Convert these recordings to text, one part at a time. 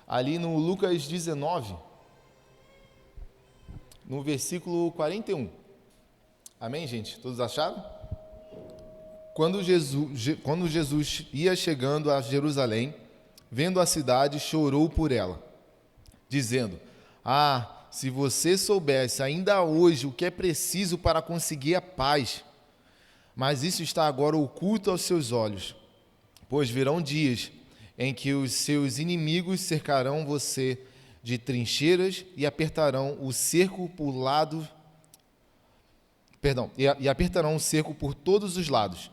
ali no Lucas 19, no versículo 41. Amém, gente? Todos acharam? Quando Jesus ia chegando a Jerusalém, vendo a cidade, chorou por ela, dizendo: Ah, se você soubesse ainda hoje o que é preciso para conseguir a paz, mas isso está agora oculto aos seus olhos, pois virão dias em que os seus inimigos cercarão você de trincheiras e apertarão o cerco apertarão o cerco por todos os lados,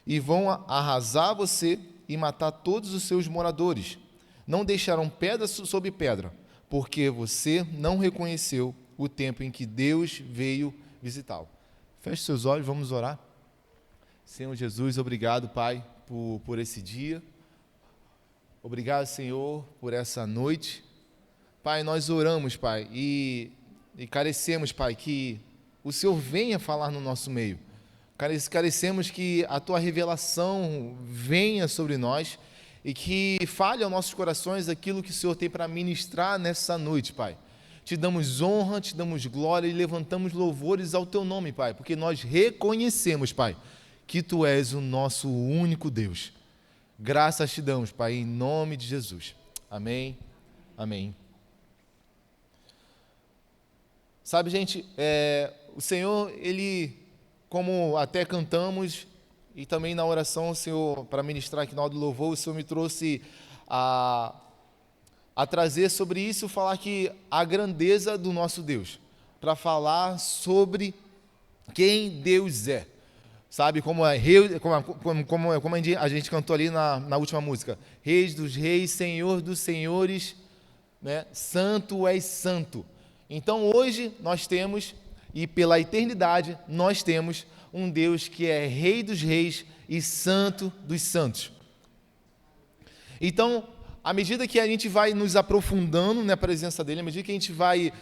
e vão arrasar você e matar todos os seus moradores. Não deixarão pedra sobre pedra, porque você não reconheceu o tempo em que Deus veio visitá-lo. Feche seus olhos, vamos orar. Senhor Jesus, obrigado, Pai, por esse dia. Obrigado, Senhor, por essa noite. Pai, nós oramos, Pai, e carecemos, Pai, que o Senhor venha falar no nosso meio. Carecemos que a Tua revelação venha sobre nós e que fale aos nossos corações aquilo que o Senhor tem para ministrar nessa noite, Pai. Te damos honra, te damos glória e levantamos louvores ao Teu nome, Pai, porque nós reconhecemos, Pai, que Tu és o nosso único Deus. Graças te damos, Pai, em nome de Jesus. Amém, amém. Sabe, gente, o Senhor, Ele, como até cantamos, e também na oração, o Senhor, para ministrar aqui na hora do louvor, o Senhor me trouxe a trazer sobre isso, falar que a grandeza do nosso Deus, para falar sobre quem Deus é. Sabe, como a gente cantou ali na última música, Reis dos reis, Senhor dos senhores, né? Santo és santo. Então hoje nós temos, e pela eternidade, nós temos um Deus que é Rei dos reis e Santo dos santos. Então, à medida que a gente vai nos aprofundando na presença dele, à medida que a gente vai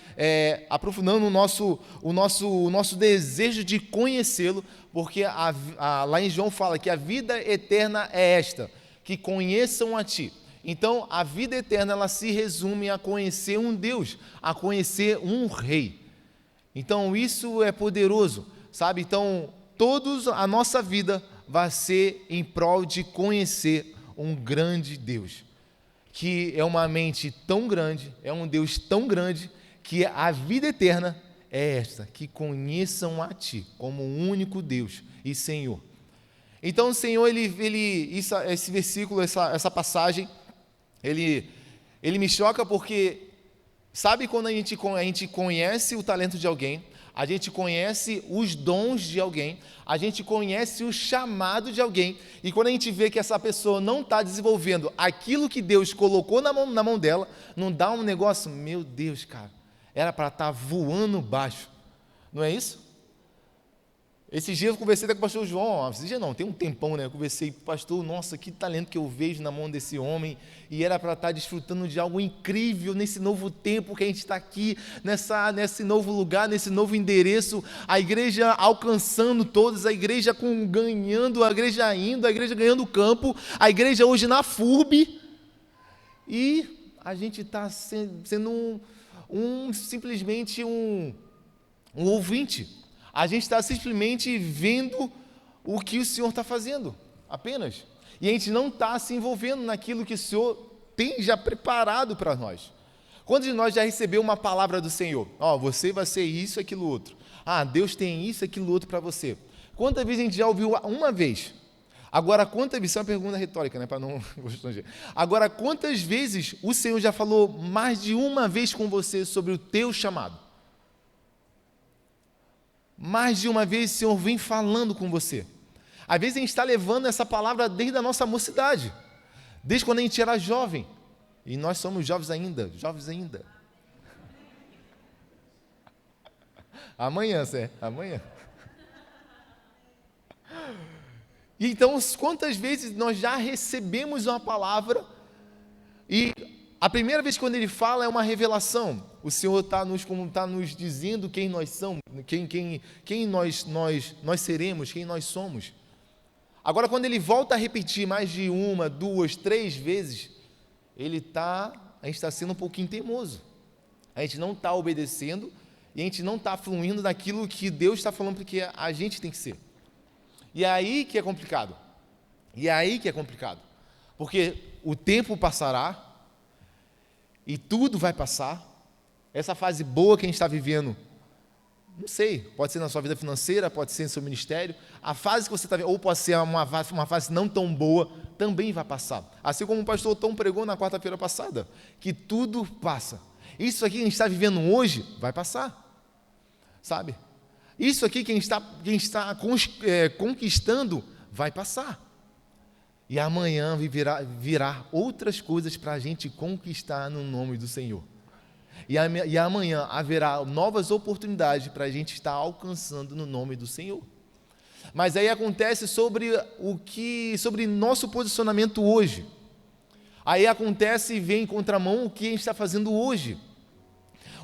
aprofundando o nosso desejo de conhecê-lo, porque lá em João fala que a vida eterna é esta, que conheçam a ti. Então, a vida eterna, ela se resume a conhecer um Deus, a conhecer um rei. Então, isso é poderoso, sabe? Então, a nossa vida vai ser em prol de conhecer um grande Deus, que é uma mente tão grande, é um Deus tão grande, que a vida eterna é esta, que conheçam a Ti como o único Deus e Senhor. Então o Senhor, esse versículo, essa passagem, ele me choca porque, sabe quando a gente conhece o talento de alguém, a gente conhece os dons de alguém, a gente conhece o chamado de alguém, e quando a gente vê que essa pessoa não está desenvolvendo aquilo que Deus colocou na mão dela, não dá um negócio, meu Deus, cara, era para estar voando baixo, não é isso? Esses dias eu conversei com o pastor João, esses dias não, tem um tempão, né? Eu conversei com o pastor, nossa, que talento que eu vejo na mão desse homem, e era para estar desfrutando de algo incrível nesse novo tempo que a gente está aqui, nesse novo lugar, nesse novo endereço, a igreja alcançando todos, a igreja ganhando, a igreja indo, a igreja ganhando campo, a igreja hoje na FURB, e a gente está sendo simplesmente um ouvinte. A gente está simplesmente vendo o que o Senhor está fazendo, apenas. E a gente não está se envolvendo naquilo que o Senhor tem já preparado para nós. Quantos de nós já recebeu uma palavra do Senhor? Você vai ser isso, aquilo, outro. Deus tem isso, aquilo, outro para você. Quantas vezes a gente já ouviu uma vez? Agora, quantas vezes, isso é uma pergunta retórica, né, para não constranger. Agora, quantas vezes o Senhor já falou mais de uma vez com você sobre o teu chamado? Mais de uma vez o Senhor vem falando com você. Às vezes a gente está levando essa palavra desde a nossa mocidade, desde quando a gente era jovem, e nós somos jovens ainda. Amanhã, Zé, amanhã. E então, quantas vezes nós já recebemos uma palavra e a primeira vez quando ele fala é uma revelação. O Senhor está nos dizendo quem nós somos, quem nós seremos, quem nós somos. Agora, quando ele volta a repetir mais de uma, duas, três vezes, ele está a gente está sendo um pouquinho teimoso. A gente não está obedecendo e a gente não está fluindo naquilo que Deus está falando porque a gente tem que ser. E é aí que é complicado. E é aí que é complicado. Porque o tempo passará e tudo vai passar. Essa fase boa que a gente está vivendo, não sei, pode ser na sua vida financeira, pode ser no seu ministério. A fase que você está vivendo, ou pode ser uma fase não tão boa, também vai passar. Assim como o pastor Tom pregou na quarta-feira passada, que tudo passa. Isso aqui que a gente está vivendo hoje, vai passar. Sabe? Isso aqui que a gente está conquistando, vai passar. E amanhã virá outras coisas para a gente conquistar no nome do Senhor. E amanhã haverá novas oportunidades para a gente estar alcançando no nome do Senhor. Mas aí acontece sobre nosso posicionamento hoje. Aí acontece e vem em contramão o que a gente está fazendo hoje.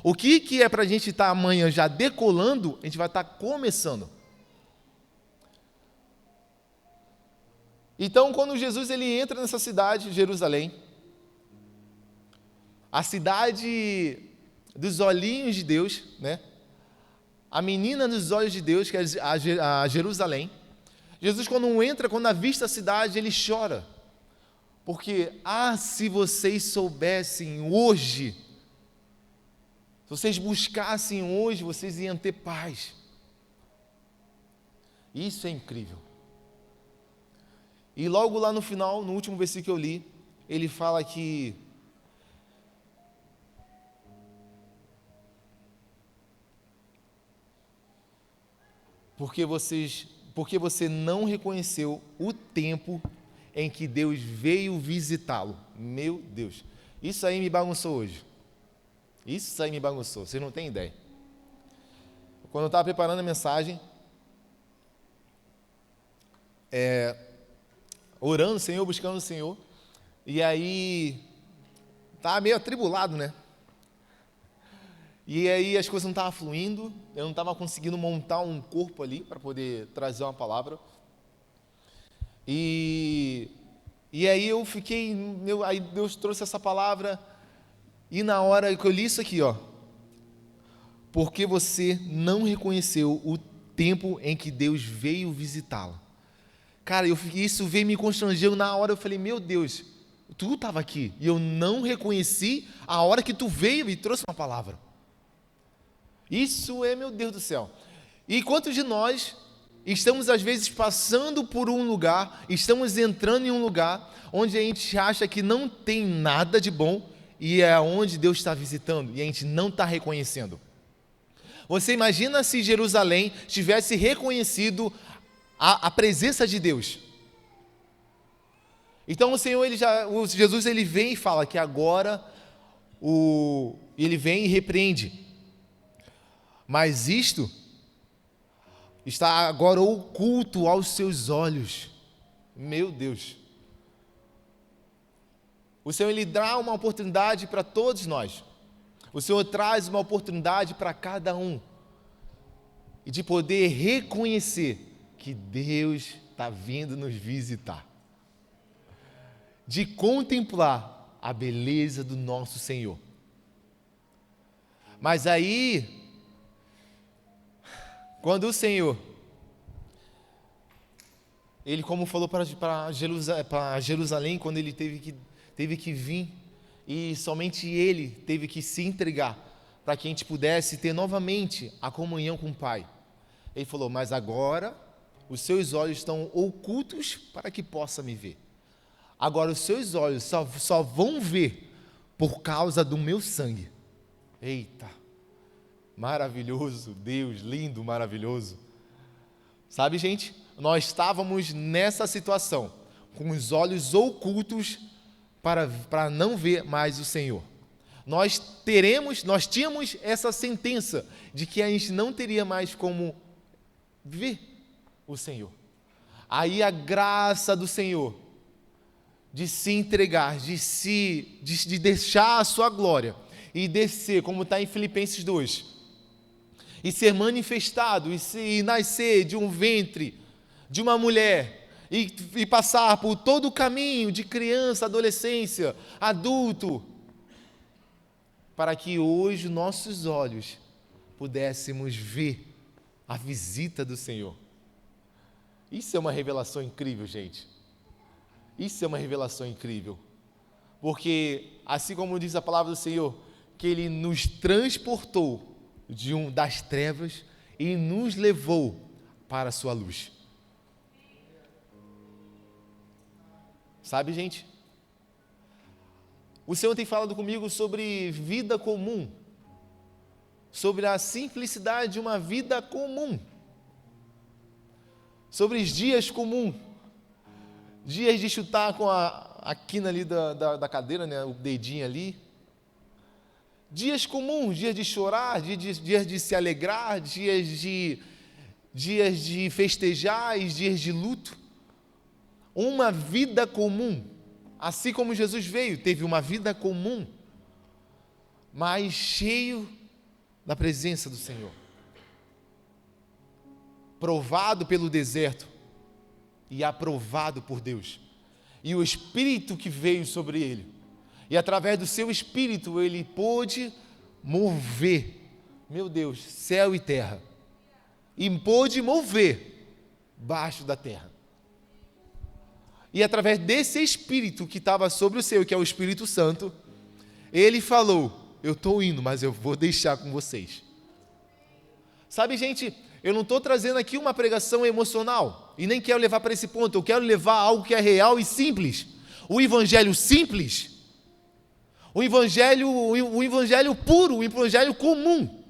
O que é para a gente estar amanhã já decolando, a gente vai estar começando. Então, quando Jesus ele entra nessa cidade, Jerusalém, a cidade dos olhinhos de Deus, né? A menina dos olhos de Deus, que é a Jerusalém. Jesus, quando avista a cidade, ele chora. Porque, se vocês soubessem hoje, se vocês buscassem hoje, vocês iam ter paz. Isso é incrível. E logo lá no final, no último versículo que eu li, ele fala que porque você não reconheceu o tempo em que Deus veio visitá-lo. Meu Deus, isso aí me bagunçou hoje. Isso aí me bagunçou, vocês não têm ideia. Quando eu estava preparando a mensagem, orando o Senhor, buscando o Senhor, e aí estava meio atribulado, né? E aí as coisas não estavam fluindo, eu não estava conseguindo montar um corpo ali para poder trazer uma palavra. E aí eu fiquei, aí Deus trouxe essa palavra, e na hora que eu li isso aqui, porque você não reconheceu o tempo em que Deus veio visitá-lo. Cara, isso veio me constrangendo na hora, eu falei, meu Deus, tu estava aqui, e eu não reconheci a hora que tu veio e trouxe uma palavra. Isso é, meu Deus do céu. E quantos de nós estamos às vezes passando por um lugar, estamos entrando em um lugar onde a gente acha que não tem nada de bom e é onde Deus está visitando e a gente não está reconhecendo. Você imagina se Jerusalém tivesse reconhecido a presença de Deus. Então Jesus ele vem e fala que agora ele vem e repreende. Mas isto está agora oculto aos seus olhos. Meu Deus. O Senhor ele dá uma oportunidade para todos nós. O Senhor traz uma oportunidade para cada um. E de poder reconhecer que Deus está vindo nos visitar. De contemplar a beleza do nosso Senhor. Mas aí, quando o Senhor, ele como falou para Jerusalém, quando ele teve que vir, e somente ele teve que se entregar, para que a gente pudesse ter novamente a comunhão com o Pai. Ele falou, mas agora os seus olhos estão ocultos para que possa me ver. Agora os seus olhos só vão ver por causa do meu sangue. Eita, maravilhoso, Deus, lindo, maravilhoso. Sabe, gente, nós estávamos nessa situação, com os olhos ocultos para não ver mais o Senhor. Nós tínhamos essa sentença de que a gente não teria mais como ver o Senhor. Aí a graça do Senhor, de se entregar, de deixar a sua glória e descer, como está em Filipenses 2, e ser manifestado, e nascer de um ventre, de uma mulher, e passar por todo o caminho de criança, adolescência, adulto, para que hoje nossos olhos pudéssemos ver a visita do Senhor. Isso é uma revelação incrível, gente. Isso é uma revelação incrível. Porque, assim como diz a palavra do Senhor, que Ele nos transportou das trevas e nos levou para a sua luz. Sabe, gente? O Senhor tem falado comigo sobre vida comum, sobre a simplicidade de uma vida comum, sobre os dias comuns, dias de chutar com a quina ali da cadeira, né, o dedinho ali, dias comuns, dias de chorar, dias de se alegrar, dias de festejar, dias de luto, uma vida comum, assim como Jesus veio, teve uma vida comum, mas cheio da presença do Senhor, provado pelo deserto e aprovado por Deus, e o Espírito que veio sobre ele, e através do seu Espírito ele pôde mover, meu Deus, céu e terra, e pôde mover baixo da terra. E através desse Espírito que estava sobre o seu, que é o Espírito Santo, ele falou: eu estou indo, mas eu vou deixar com vocês. Sabe, gente, eu não estou trazendo aqui uma pregação emocional, e nem quero levar para esse ponto, eu quero levar algo que é real e simples. O evangelho simples, o evangelho puro, o evangelho comum.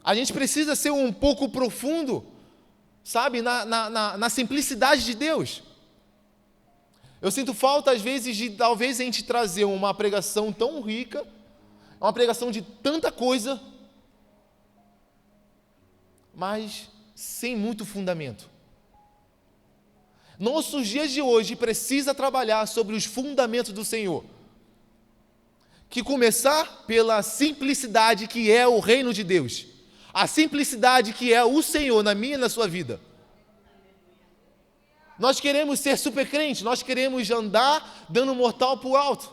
A gente precisa ser um pouco profundo, sabe, na simplicidade de Deus. Eu sinto falta, às vezes, de talvez a gente trazer uma pregação tão rica, uma pregação de tanta coisa, mas sem muito fundamento. Nossos dias de hoje precisa trabalhar sobre os fundamentos do Senhor. Que começar pela simplicidade que é o reino de Deus. A simplicidade que é o Senhor na minha e na sua vida. Nós queremos ser super crentes, nós queremos andar dando mortal pro alto.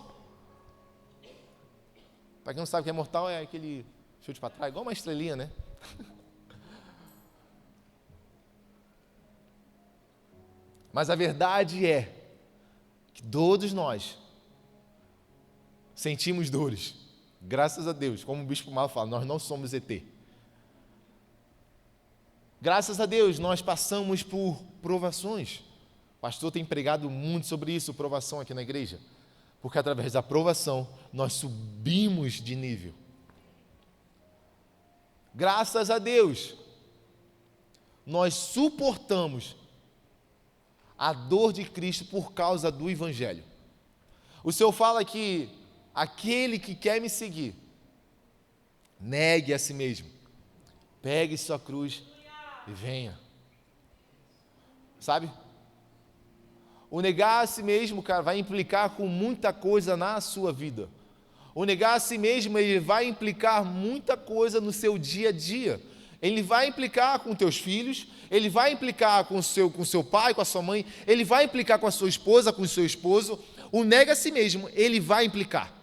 Para quem não sabe o que é mortal, é aquele chute para trás, igual uma estrelinha, né? Mas a verdade é que todos nós sentimos dores. Graças a Deus, como o Bispo Malo fala, nós não somos ET. Graças a Deus, nós passamos por provações. O pastor tem pregado muito sobre isso, provação aqui na igreja. Porque através da provação, nós subimos de nível. Graças a Deus, nós suportamos a dor de Cristo por causa do Evangelho. O Senhor fala que aquele que quer me seguir, negue a si mesmo, pegue sua cruz e venha. Sabe? O negar a si mesmo, cara, vai implicar com muita coisa na sua vida. O negar a si mesmo, ele vai implicar muita coisa no seu dia a dia. Ele vai implicar com teus filhos, ele vai implicar com seu pai, com a sua mãe, ele vai implicar com a sua esposa, com o seu esposo. O nega a si mesmo, ele vai implicar.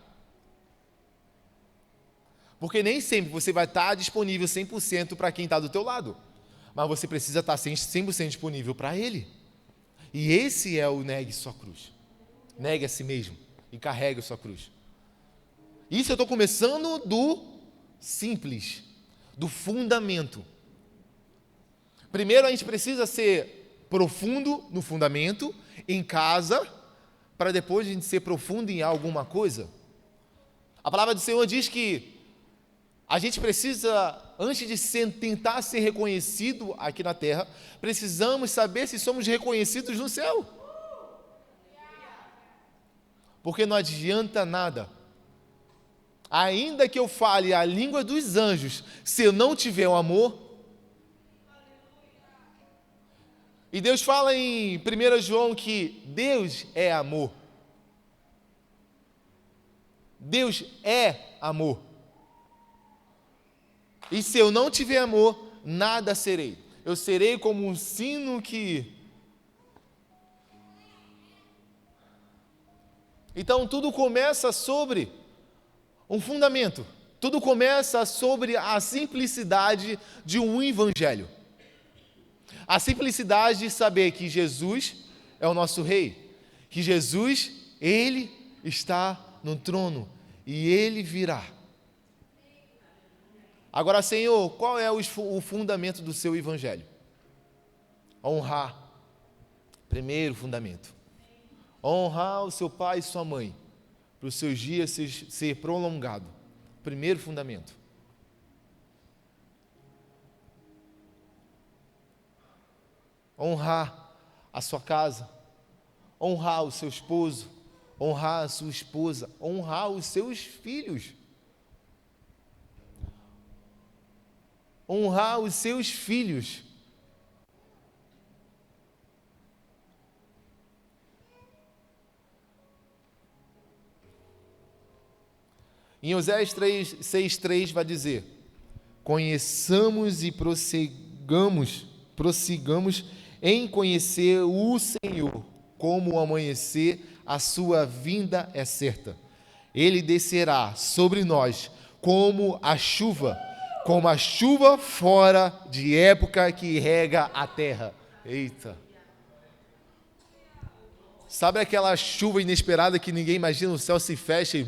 Porque nem sempre você vai estar disponível 100% para quem está do teu lado. Mas você precisa estar 100% disponível para ele. E esse é o negue sua cruz. Negue a si mesmo e carregue a sua cruz. Isso eu estou começando do simples, do fundamento. Primeiro a gente precisa ser profundo no fundamento, em casa, para depois a gente ser profundo em alguma coisa. A palavra do Senhor diz que a gente precisa, antes de tentar ser reconhecido aqui na terra, precisamos saber se somos reconhecidos no céu. Porque não adianta nada. Ainda que eu fale a língua dos anjos, se eu não tiver o amor. E Deus fala em 1 João que Deus é amor. Deus é amor. E se eu não tiver amor, nada serei. Eu serei como um sino que... Então tudo começa sobre Um fundamento. Tudo começa sobre a simplicidade de um evangelho. A simplicidade de saber que Jesus é o nosso rei, que Jesus, ele está no trono e ele virá. Agora, Senhor, qual é o fundamento do seu evangelho? Honrar. Primeiro fundamento. Honrar o seu pai e sua mãe, para os seus dias ser prolongado. Primeiro fundamento. Honrar a sua casa, honrar o seu esposo, honrar a sua esposa, honrar os seus filhos. Honrar os seus filhos. Em Oséias 6:3 vai dizer: conheçamos e prossigamos em conhecer o Senhor, como o amanhecer, a sua vinda é certa. Ele descerá sobre nós como a chuva fora de época que rega a terra. Eita! Sabe aquela chuva inesperada que ninguém imagina, o céu se fecha e...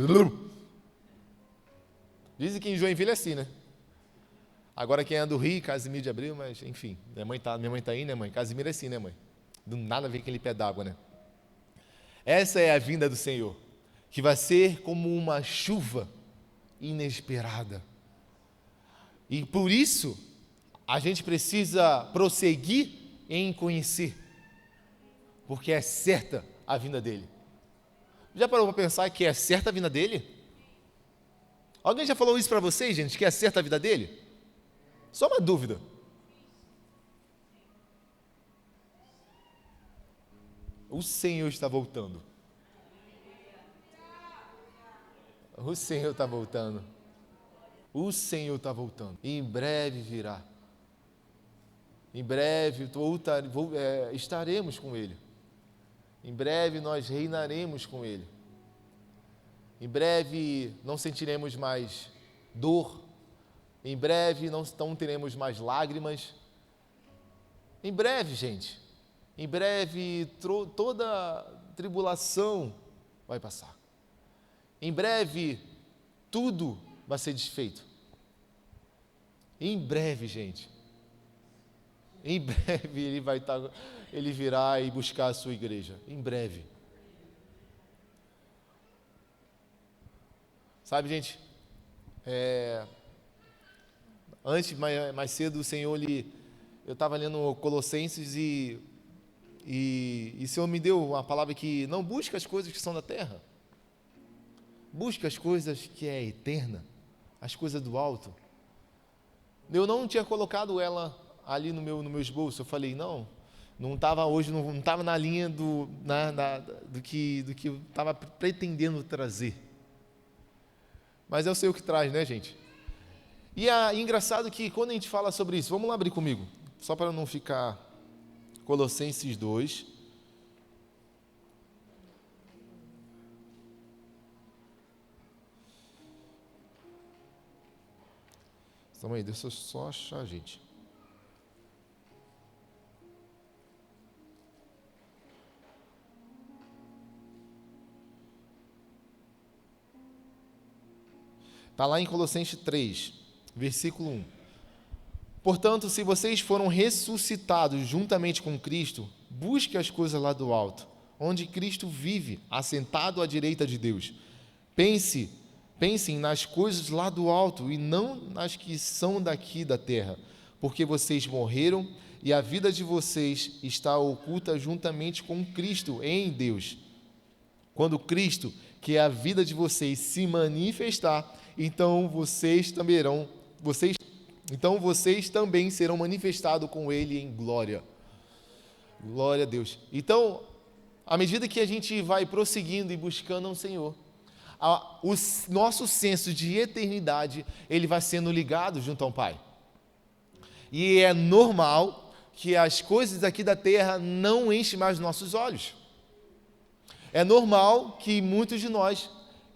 Dizem que em Joinville é assim, né? Agora quem é do Rio, Casimiro de Abril, mas enfim, minha mãe tá aí, né, mãe? Casimiro é assim, né, mãe? Do nada vem aquele pé d'água, né? Essa é a vinda do Senhor, que vai ser como uma chuva inesperada. E por isso, a gente precisa prosseguir em conhecer, porque é certa a vinda dele. Já parou para pensar que é certa a vinda dele? Alguém já falou isso para vocês, gente, que é certa a vida dele? Só uma dúvida. O Senhor está voltando. O Senhor está voltando. O Senhor está voltando. E em breve virá. Em breve estaremos com Ele. Em breve nós reinaremos com Ele. Em breve não sentiremos mais dor. Em breve não teremos mais lágrimas. Em breve, gente. Em breve toda tribulação vai passar. Em breve tudo vai ser desfeito. Em breve, gente. Em breve ele virá e buscar a sua igreja. Em breve. Sabe, gente, antes, mais cedo, o Senhor, eu estava lendo Colossenses e o Senhor me deu uma palavra que não busca as coisas que são da terra, busca as coisas que é eterna, as coisas do alto. Eu não tinha colocado ela ali no meu esboço. Eu falei, não estava hoje, não estava na linha do que eu estava pretendendo trazer. Mas é o Senhor que traz, né, gente? E é engraçado que quando a gente fala sobre isso, vamos lá abrir comigo, só para não ficar. Colossenses 2. Calma aí, deixa eu só achar, gente. Está lá em Colossenses 3, versículo 1. Portanto, se vocês foram ressuscitados juntamente com Cristo, busque as coisas lá do alto, onde Cristo vive, assentado à direita de Deus. Pensem nas coisas lá do alto e não nas que são daqui da terra, porque vocês morreram e a vida de vocês está oculta juntamente com Cristo em Deus. Quando Cristo, que é a vida de vocês, se manifestar, então vocês também serão manifestados com Ele em glória. Glória a Deus. Então, à medida que a gente vai prosseguindo e buscando ao Senhor, o nosso senso de eternidade, ele vai sendo ligado junto ao Pai. E é normal que as coisas aqui da terra não enchem mais nossos olhos. É normal que muitos de nós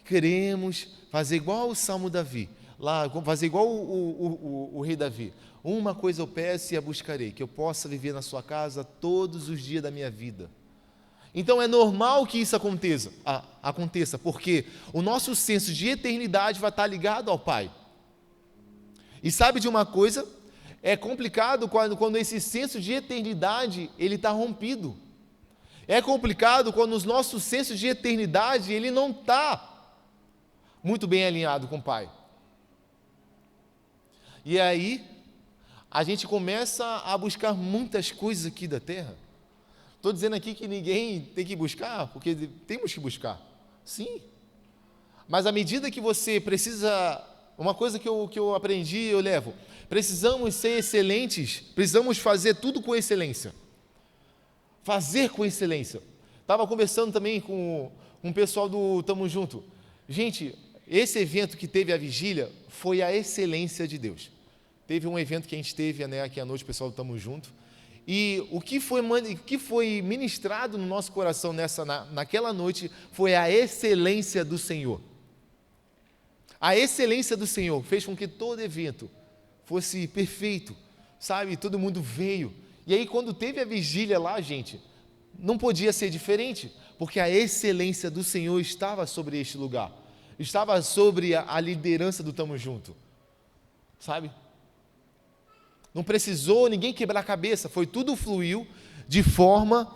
queremos fazer igual o Salmo Davi, lá, fazer igual o rei Davi. Uma coisa eu peço e a buscarei, que eu possa viver na sua casa todos os dias da minha vida. Então é normal que isso aconteça, porque o nosso senso de eternidade vai estar ligado ao Pai. E sabe de uma coisa? É complicado quando esse senso de eternidade ele está rompido. É complicado quando os nossos sensos de eternidade ele não está muito bem alinhado com o Pai. E aí a gente começa a buscar muitas coisas aqui da terra. Estou dizendo aqui que ninguém tem que buscar, porque temos que buscar. Sim. Mas à medida que você precisa, uma coisa que eu aprendi, eu levo, precisamos ser excelentes, precisamos fazer tudo com excelência. Fazer com excelência. Estava conversando também com o pessoal do Tamo Junto. Gente, esse evento que teve a vigília foi a excelência de Deus. Teve um evento que a gente teve, né, aqui à noite, o pessoal do Tamo Junto. E o que foi ministrado no nosso coração naquela noite foi a excelência do Senhor. A excelência do Senhor fez com que todo evento fosse perfeito, sabe? Todo mundo veio. E aí, quando teve a vigília lá, gente, não podia ser diferente, porque a excelência do Senhor estava sobre este lugar, estava sobre a liderança do Tamo Junto, sabe? Não precisou ninguém quebrar a cabeça, tudo fluiu de forma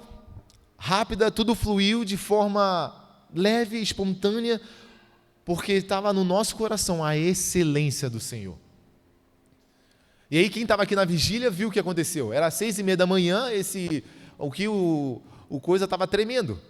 rápida, tudo fluiu de forma leve, espontânea, porque estava no nosso coração a excelência do Senhor. E aí quem estava aqui na vigília viu o que aconteceu. Era 6:30 da manhã, o coisa estava tremendo.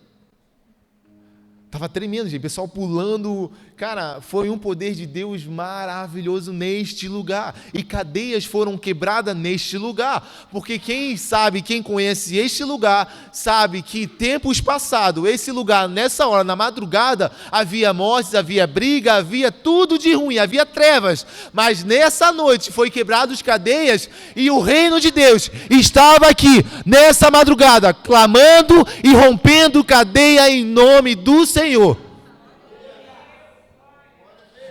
Estava tremendo, gente, pessoal pulando. Cara, foi um poder de Deus maravilhoso neste lugar. E cadeias foram quebradas neste lugar. Porque quem conhece este lugar, sabe que tempos passados, esse lugar, nessa hora, na madrugada, havia mortes, havia briga, havia tudo de ruim, havia trevas. Mas nessa noite foi quebrado as cadeias e o reino de Deus estava aqui, nessa madrugada, clamando e rompendo cadeia em nome do Senhor.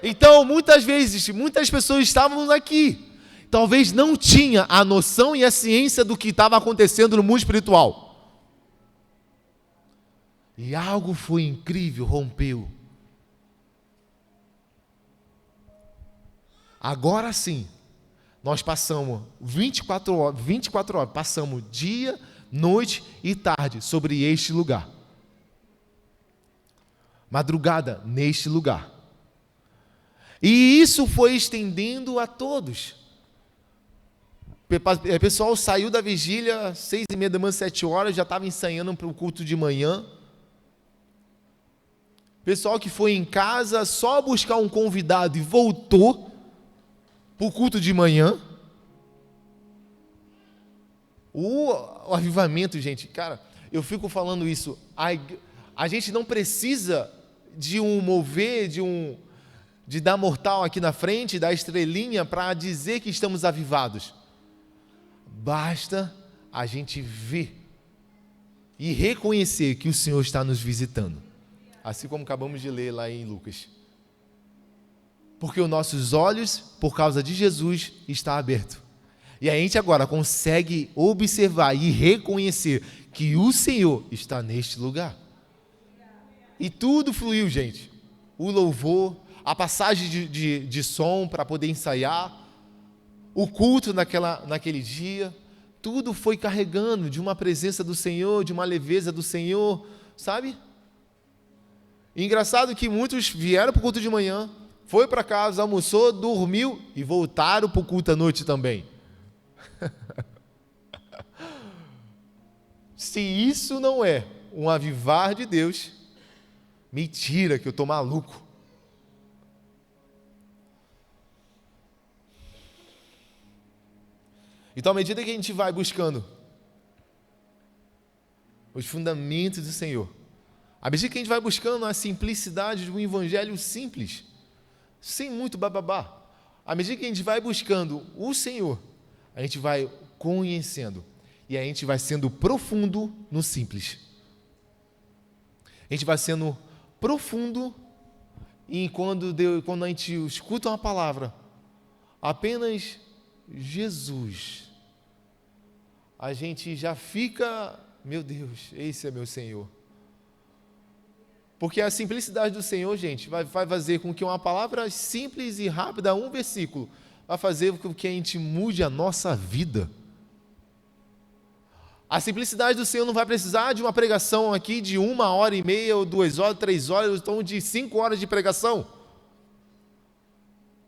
Então, muitas vezes, muitas pessoas estavam aqui, talvez não tinha a noção e a ciência do que estava acontecendo no mundo espiritual. E algo foi incrível, rompeu. Agora sim, nós passamos 24 horas, passamos dia, noite e tarde sobre este lugar. Madrugada neste lugar. E isso foi estendendo a todos. O pessoal saiu da vigília 6:30 da manhã, 7 horas, já estava ensaiando para o culto de manhã. Pessoal que foi em casa só buscar um convidado e voltou para o culto de manhã. O avivamento, gente, cara, eu fico falando isso, a gente não precisa de um mover, de dar mortal aqui na frente, dar estrelinha para dizer que estamos avivados. Basta a gente ver e reconhecer que o Senhor está nos visitando. Assim como acabamos de ler lá em Lucas. Porque os nossos olhos, por causa de Jesus, estão abertos. E a gente agora consegue observar e reconhecer que o Senhor está neste lugar. E tudo fluiu, gente. O louvor, a passagem de som para poder ensaiar, o culto naquele dia, tudo foi carregando de uma presença do Senhor, de uma leveza do Senhor, sabe? E engraçado que muitos vieram para o culto de manhã, foi para casa, almoçou, dormiu e voltaram para o culto à noite também. Se isso não é um avivar de Deus, mentira que eu estou maluco. Então, à medida que a gente vai buscando os fundamentos do Senhor, à medida que a gente vai buscando a simplicidade de um evangelho simples, sem muito bababá, à medida que a gente vai buscando o Senhor, a gente vai conhecendo e a gente vai sendo profundo no simples. A gente vai sendo profundo E quando a gente escuta uma palavra, apenas Jesus, a gente já fica, meu Deus, esse é meu Senhor. Porque a simplicidade do Senhor, gente, vai fazer com que uma palavra simples e rápida, um versículo, vai fazer com que a gente mude a nossa vida. A simplicidade do Senhor não vai precisar de uma pregação aqui de 1h30, ou 2 horas, 3 horas, ou então de 5 horas de pregação.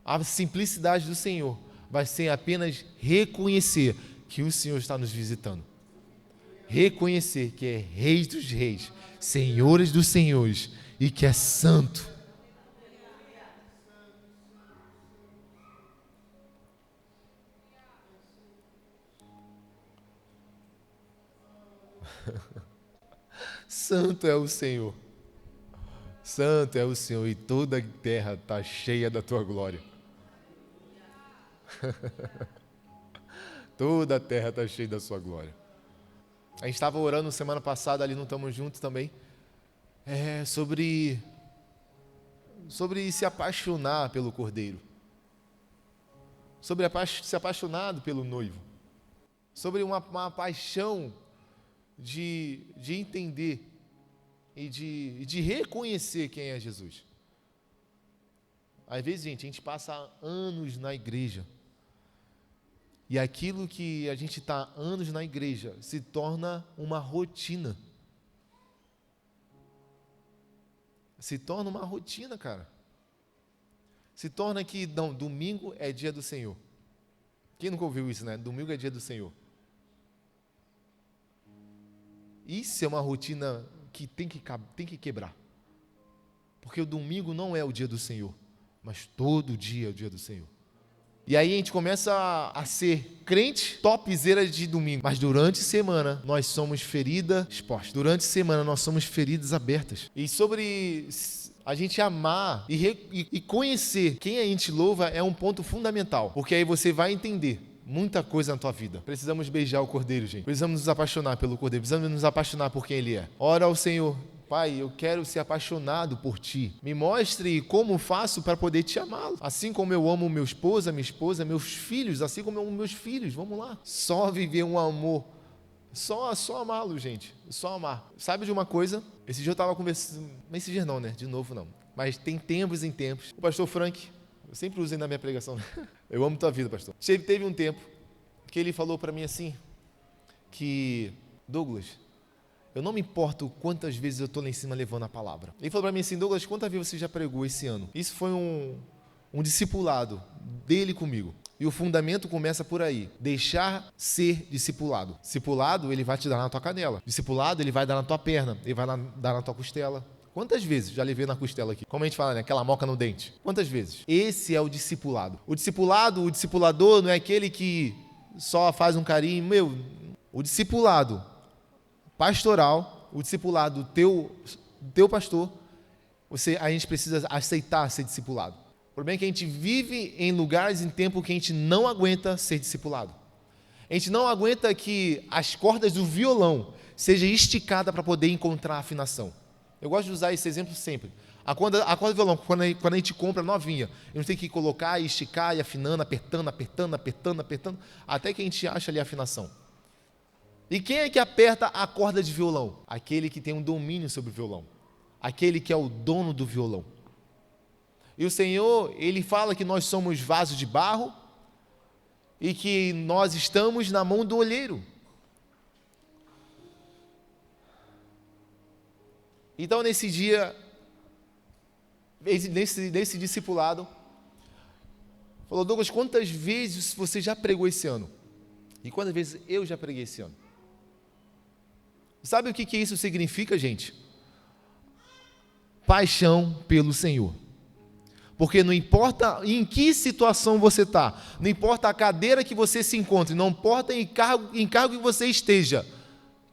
A simplicidade do Senhor vai ser apenas reconhecer que o Senhor está nos visitando. Reconhecer que é Rei dos Reis, Senhores dos Senhores e que é Santo. Santo é o Senhor. Santo é o Senhor e toda a terra está cheia da tua glória. Toda a terra está cheia da sua glória. A gente estava orando semana passada, ali não estamos juntos também, sobre se apaixonar pelo Cordeiro. Sobre se apaixonar pelo noivo. Sobre uma paixão de entender e de reconhecer quem é Jesus. Às vezes, gente, a gente passa anos na igreja e aquilo que a gente está anos na igreja se torna uma rotina. Se torna uma rotina, cara. Se torna que, não, domingo é dia do Senhor. Quem nunca ouviu isso, né? Domingo é dia do Senhor. Isso é uma rotina que tem que quebrar. Porque o domingo não é o dia do Senhor, mas todo dia é o dia do Senhor. E aí a gente começa a ser crente topzera de domingo. Mas durante a semana nós somos feridas expostas. Durante a semana nós somos feridas abertas. E sobre a gente amar e conhecer quem a gente louva é um ponto fundamental. Porque aí você vai entender muita coisa na tua vida. Precisamos beijar o Cordeiro, gente. Precisamos nos apaixonar pelo Cordeiro. Precisamos nos apaixonar por quem Ele é. Ora ao Senhor: Pai, eu quero ser apaixonado por Ti. Me mostre como faço para poder Te amá-lo. Assim como eu amo minha esposa, meus filhos, assim como eu amo meus filhos. Vamos lá. Só viver um amor. Só amá-lo, gente. Só amar. Sabe de uma coisa? Esse dia eu estava conversando... Esse dia não, né? De novo não. Mas tem tempos em tempos. O pastor Frank, eu sempre usei na minha pregação. Eu amo tua vida, pastor. Teve um tempo que ele falou para mim assim, que, Douglas, eu não me importo quantas vezes eu estou lá em cima levando a palavra. Ele falou para mim assim: Douglas, quantas vezes você já pregou esse ano? Isso foi um discipulado dele comigo. E o fundamento começa por aí. Deixar ser discipulado. Discipulado, ele vai te dar na tua canela. Discipulado, ele vai dar na tua perna. Ele vai dar na tua costela. Quantas vezes já levei na costela aqui? Como a gente fala, né? Aquela moca no dente. Quantas vezes? Esse é o discipulado. O discipulador não é aquele que só faz um carinho. O discipulado pastoral, o discipulado teu pastor, a gente precisa aceitar ser discipulado. O problema é que a gente vive em lugares, em tempo que a gente não aguenta ser discipulado. A gente não aguenta que as cordas do violão sejam esticadas para poder encontrar a afinação. Eu gosto de usar esse exemplo sempre. A corda do violão, quando a gente compra novinha, a gente tem que colocar e esticar e afinando, apertando, até que a gente acha ali a afinação. E quem é que aperta a corda de violão? Aquele que tem um domínio sobre o violão. Aquele que é o dono do violão. E o Senhor, Ele fala que nós somos vasos de barro e que nós estamos na mão do olheiro. Então, nesse dia, nesse discipulado, falou: Douglas, quantas vezes você já pregou esse ano? E quantas vezes eu já preguei esse ano? Sabe o que isso significa, gente? Paixão pelo Senhor. Porque não importa em que situação você está, não importa a cadeira que você se encontre, não importa em cargo que você esteja,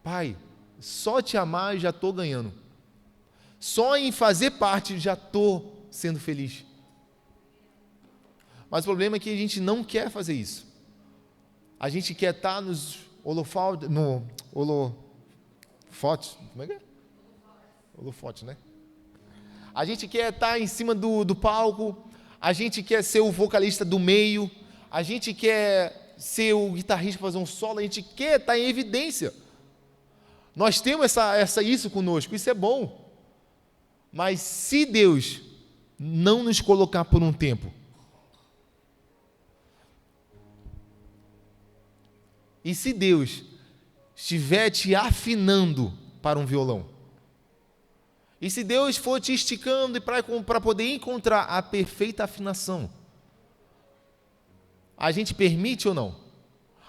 Pai, só te amar já estou ganhando. Só em fazer parte já estou sendo feliz. Mas o problema é que a gente não quer fazer isso. A gente quer estar nos holofotes, como é que é? Holofote, né? a gente quer estar em cima do palco, a gente quer ser o vocalista do meio, a gente quer ser o guitarrista, fazer um solo, a gente quer estar em evidência. Nós temos isso conosco, isso é bom. Mas se Deus não nos colocar por um tempo, e se Deus estiver te afinando para um violão, e se Deus for te esticando para poder encontrar a perfeita afinação, a gente permite ou não?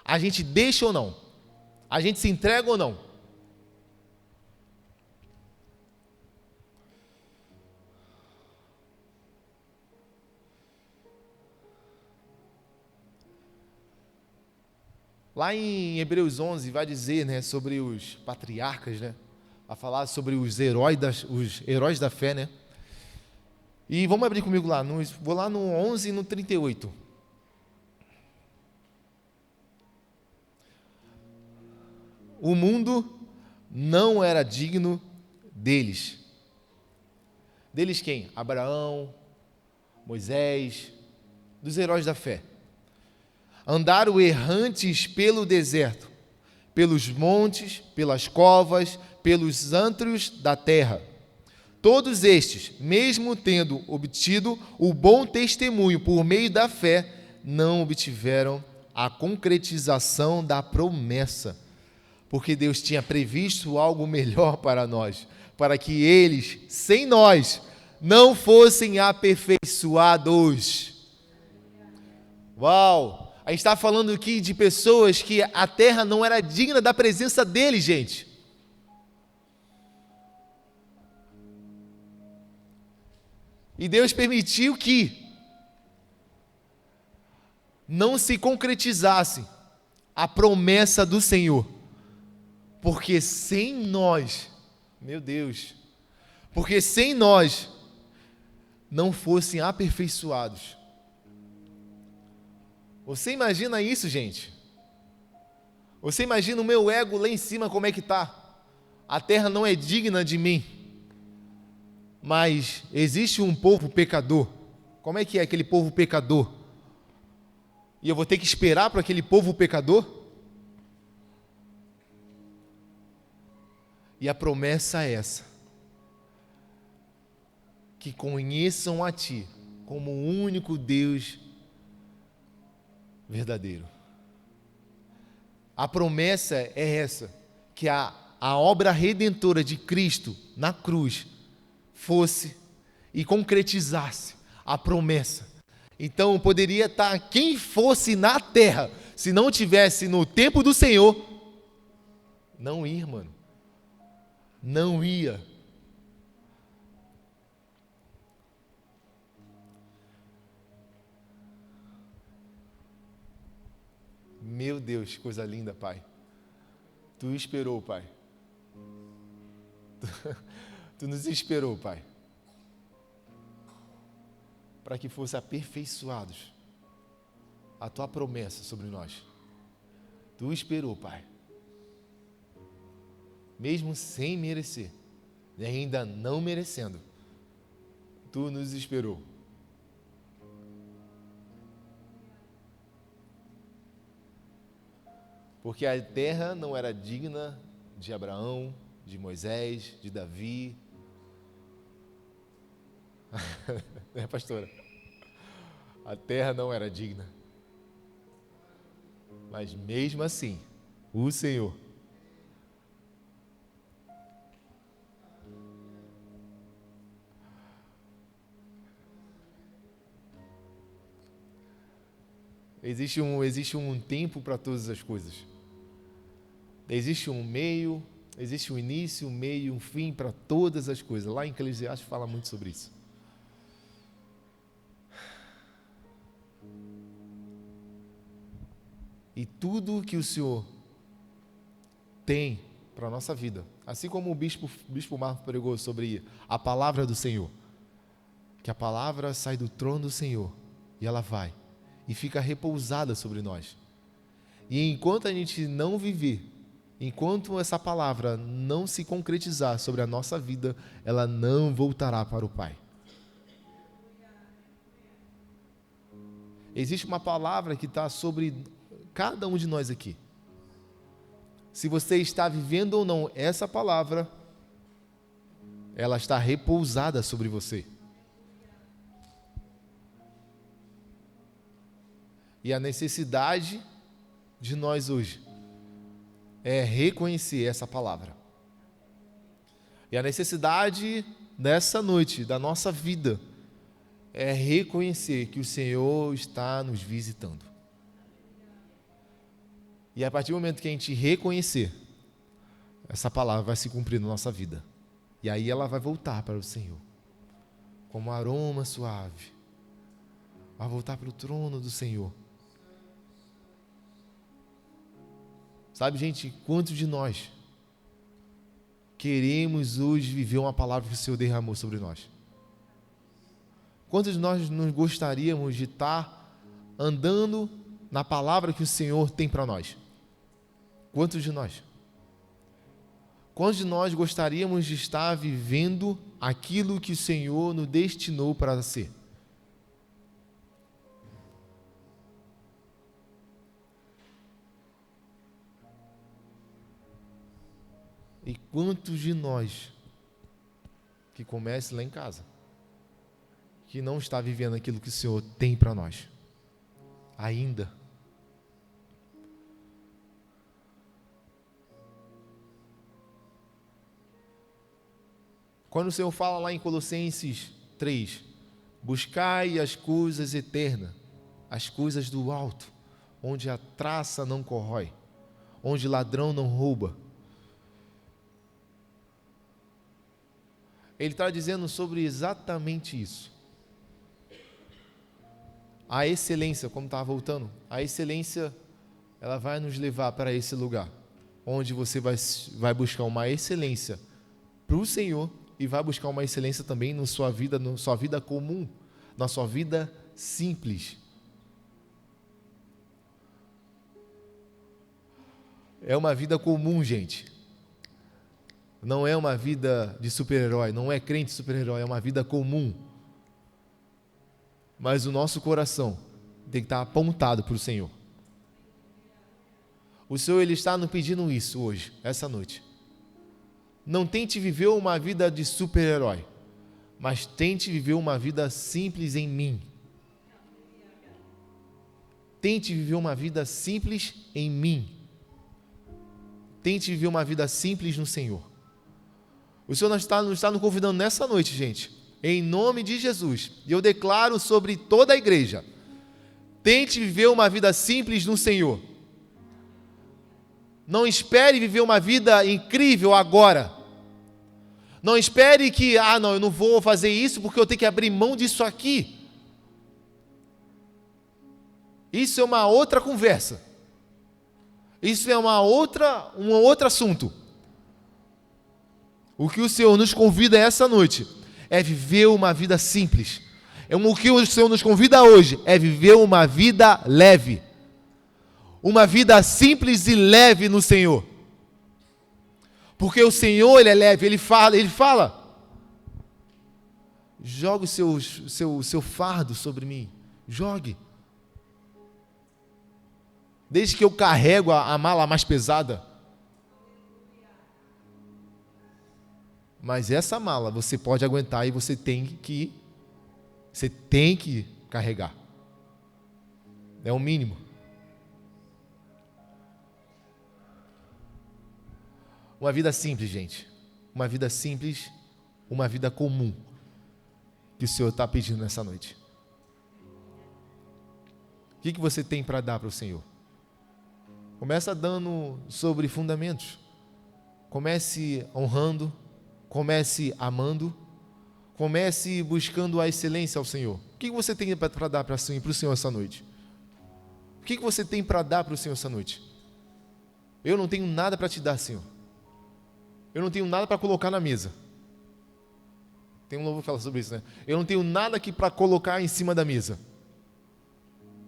A gente deixa ou não? A gente se entrega ou não? Lá em Hebreus 11 vai dizer, né, sobre os patriarcas, né? Vai falar sobre os heróis da fé, né? E vamos abrir comigo lá, vou lá no 11 e no 38. O mundo não era digno deles. Deles quem? Abraão, Moisés, dos heróis da fé. Andaram errantes pelo deserto, pelos montes, pelas covas, pelos antros da terra. Todos estes, mesmo tendo obtido o bom testemunho por meio da fé, não obtiveram a concretização da promessa, porque Deus tinha previsto algo melhor para nós, para que eles, sem nós, não fossem aperfeiçoados. Uau! A gente está falando aqui de pessoas que a terra não era digna da presença deles, gente. E Deus permitiu que não se concretizasse a promessa do Senhor. Porque sem nós, meu Deus, porque sem nós não fossem aperfeiçoados. Você imagina isso, gente? Você imagina o meu ego lá em cima como é que está? A terra não é digna de mim. Mas existe um povo pecador. Como é que é aquele povo pecador? E eu vou ter que esperar para aquele povo pecador? E a promessa é essa: que conheçam a Ti como o único Deus verdadeiro. A promessa é essa, que a obra redentora de Cristo na cruz fosse e concretizasse a promessa. Então poderia estar quem fosse na terra, se não tivesse no tempo do Senhor, não ia, mano. Não ia. Meu Deus, coisa linda, Pai. Tu esperou, Pai. Tu nos esperou, Pai, para que fosse aperfeiçoados a Tua promessa sobre nós. Tu esperou, Pai, mesmo sem merecer, e ainda não merecendo, Tu nos esperou. Porque a terra não era digna de Abraão, de Moisés, de Davi. Né, pastora? A terra não era digna. Mas mesmo assim, o Senhor existe um tempo para todas as coisas. Existe um meio, existe um início, um meio, um fim para todas as coisas. Lá em Eclesiastes fala muito sobre isso. E tudo que o Senhor tem para a nossa vida, assim como o bispo Marco pregou sobre a palavra do Senhor, que a palavra sai do trono do Senhor e ela vai e fica repousada sobre nós. E enquanto a gente não viver enquanto essa palavra não se concretizar sobre a nossa vida, ela não voltará para o Pai. Existe uma palavra que está sobre cada um de nós aqui. Se você está vivendo ou não essa palavra, ela está repousada sobre você. E a necessidade de nós hoje é reconhecer essa palavra. E a necessidade dessa noite, da nossa vida, é reconhecer que o Senhor está nos visitando. E a partir do momento que a gente reconhecer, essa palavra vai se cumprir na nossa vida. E aí ela vai voltar para o Senhor, como um aroma suave. Vai voltar para o trono do Senhor. Sabe, gente, quantos de nós queremos hoje viver uma palavra que o Senhor derramou sobre nós? Quantos de nós não gostaríamos de estar andando na palavra que o Senhor tem para nós? Quantos de nós? Quantos de nós gostaríamos de estar vivendo aquilo que o Senhor nos destinou para ser? E quantos de nós que comece lá em casa, que não está vivendo aquilo que o Senhor tem para nós, ainda? Quando o Senhor fala lá em Colossenses 3, buscai as coisas eternas, as coisas do alto, onde a traça não corrói, onde ladrão não rouba. Ele está dizendo sobre exatamente isso. A excelência, como estava voltando, a excelência, ela vai nos levar para esse lugar, onde você vai buscar uma excelência para o Senhor e vai buscar uma excelência também na sua vida comum, na sua vida simples. É uma vida comum, gente. Não é uma vida de super-herói, não é crente super-herói, é uma vida comum. Mas o nosso coração tem que estar apontado para o Senhor. O Senhor, Ele está nos pedindo isso hoje, essa noite. Não tente viver uma vida de super-herói, mas tente viver uma vida simples em mim. Tente viver uma vida simples em mim. Tente viver uma vida simples no Senhor. O Senhor nos está nos convidando nessa noite, gente, em nome de Jesus. E eu declaro sobre toda a igreja: tente viver uma vida simples no Senhor. Não espere viver uma vida incrível agora. Não espere que, não, eu não vou fazer isso porque eu tenho que abrir mão disso aqui. Isso é uma outra conversa. Isso é um outro assunto. O que o Senhor nos convida essa noite é viver uma vida simples. O que o Senhor nos convida hoje é viver uma vida leve. Uma vida simples e leve no Senhor. Porque o Senhor, Ele é leve, Ele fala. Jogue o seu fardo sobre mim. Jogue. Desde que eu carrego a mala mais pesada. Mas essa mala você pode aguentar e você tem que carregar. É o mínimo. Uma vida simples, gente. Uma vida simples, uma vida comum, que o Senhor está pedindo nessa noite. O que você tem para dar para o Senhor? Começa dando sobre fundamentos. Comece honrando. Comece amando, comece buscando a excelência ao Senhor. O que você tem para dar para o Senhor essa noite? O que você tem para dar para o Senhor essa noite? Eu não tenho nada para te dar, Senhor. Eu não tenho nada para colocar na mesa. Tem um louvor que fala sobre isso, né? Eu não tenho nada aqui para colocar em cima da mesa.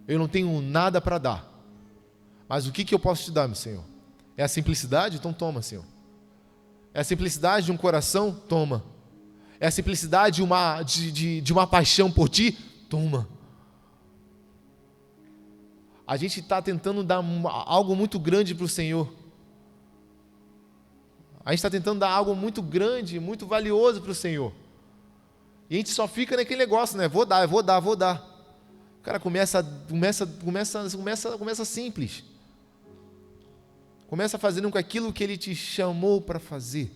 Eu não tenho nada para dar. Mas o que eu posso te dar, meu Senhor? É a simplicidade? Então toma, Senhor. É a simplicidade de um coração? Toma. É a simplicidade de uma paixão por Ti? Toma. A gente está tentando dar algo muito grande para o Senhor. A gente está tentando dar algo muito grande, muito valioso para o Senhor. E a gente só fica naquele negócio, né? Vou dar. O cara começa simples. Começa fazendo com aquilo que Ele te chamou para fazer.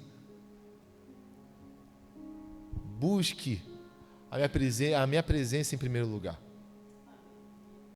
Busque a minha presença em primeiro lugar.